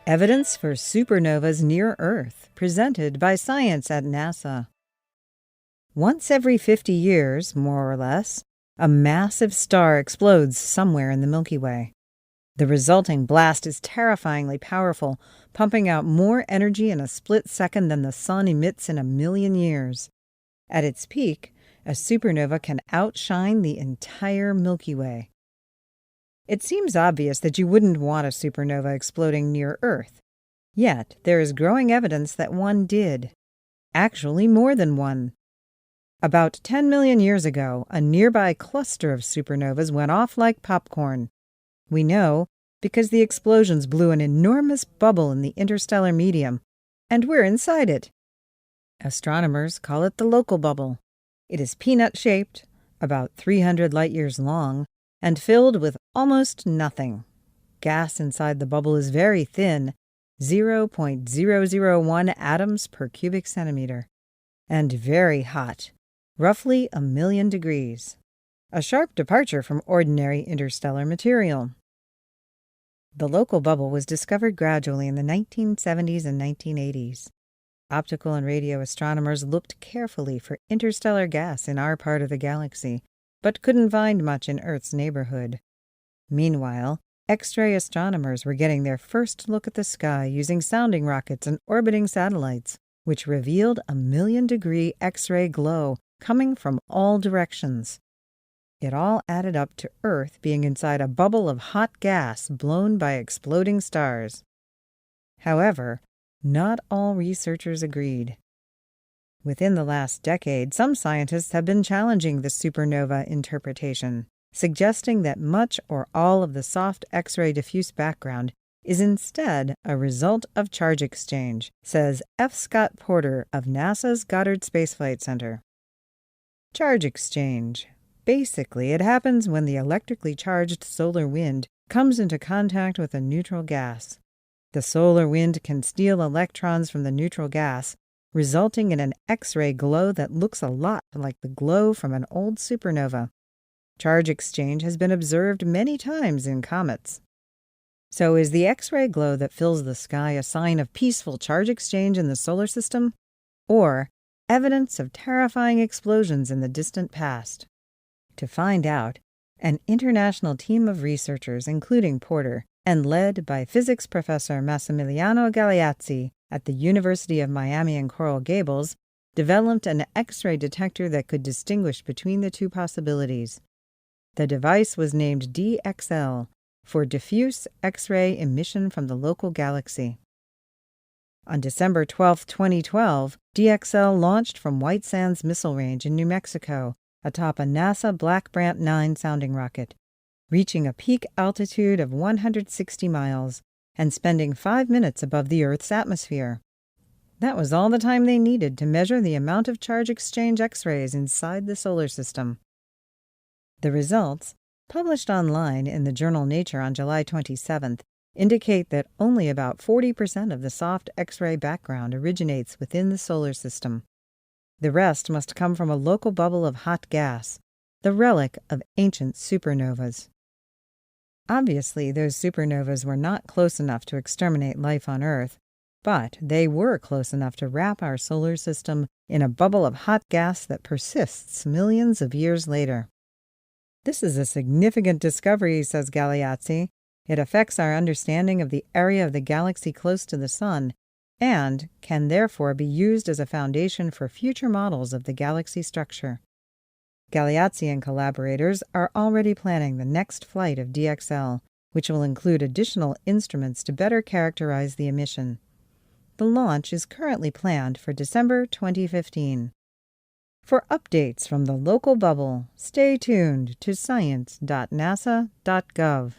Evidence for supernovas near Earth, presented by Science at NASA. Once every 50 years, more or less, a massive star explodes somewhere in the Milky Way. The resulting blast is terrifyingly powerful, pumping out more energy in a split second than the sun emits in 1,000,000 years. At its peak, a supernova can outshine the entire Milky Way. It seems obvious that you wouldn't want a supernova exploding near Earth. Yet, there is growing evidence that one did. Actually, more than one. About 10 million years ago, a nearby cluster of supernovas went off like popcorn. We know because the explosions blew an enormous bubble in the interstellar medium, and we're inside it. Astronomers call it the local bubble. It is peanut-shaped, about 300 light-years long, and filled with almost nothing. Gas inside the bubble is very thin, 0.001 atoms per cubic centimeter, and very hot, roughly 1,000,000 degrees. A sharp departure from ordinary interstellar material. The local bubble was discovered gradually in the 1970s and 1980s. Optical and radio astronomers looked carefully for interstellar gas in our part of the galaxy, but couldn't find much in Earth's neighborhood. Meanwhile, X-ray astronomers were getting their first look at the sky using sounding rockets and orbiting satellites, which revealed a 1,000,000-degree X-ray glow coming from all directions. It all added up to Earth being inside a bubble of hot gas blown by exploding stars. However, not all researchers agreed. Within the last decade, some scientists have been challenging the supernova interpretation, suggesting that much or all of the soft X-ray diffuse background is instead a result of charge exchange, says F. Scott Porter of NASA's Goddard Space Flight Center. Charge exchange. Basically, it happens when the electrically charged solar wind comes into contact with a neutral gas. The solar wind can steal electrons from the neutral gas, resulting in an X-ray glow that looks a lot like the glow from an old supernova. Charge exchange has been observed many times in comets. So is the X-ray glow that fills the sky a sign of peaceful charge exchange in the solar system, or evidence of terrifying explosions in the distant past? To find out, an international team of researchers, including Porter, and led by physics professor Massimiliano Galeazzi at the University of Miami in Coral Gables, developed an X-ray detector that could distinguish between the two possibilities. The device was named DXL, for Diffuse X-ray Emission from the Local Galaxy. On December 12, 2012, DXL launched from White Sands Missile Range in New Mexico atop a NASA Black Brant 9 sounding rocket, reaching a peak altitude of 160 miles and spending 5 minutes above the Earth's atmosphere. That was all the time they needed to measure the amount of charge exchange X-rays inside the solar system. The results, published online in the journal Nature on July 27th, indicate that only about 40% of the soft X-ray background originates within the solar system. The rest must come from a local bubble of hot gas, the relic of ancient supernovas. Obviously, those supernovas were not close enough to exterminate life on Earth, but they were close enough to wrap our solar system in a bubble of hot gas that persists millions of years later. This is a significant discovery, says Galeazzi. It affects our understanding of the area of the galaxy close to the Sun, and can therefore be used as a foundation for future models of the galaxy structure. Galeazzi and collaborators are already planning the next flight of DXL, which will include additional instruments to better characterize the emission. The launch is currently planned for December 2015. For updates from the local bubble, stay tuned to science.nasa.gov.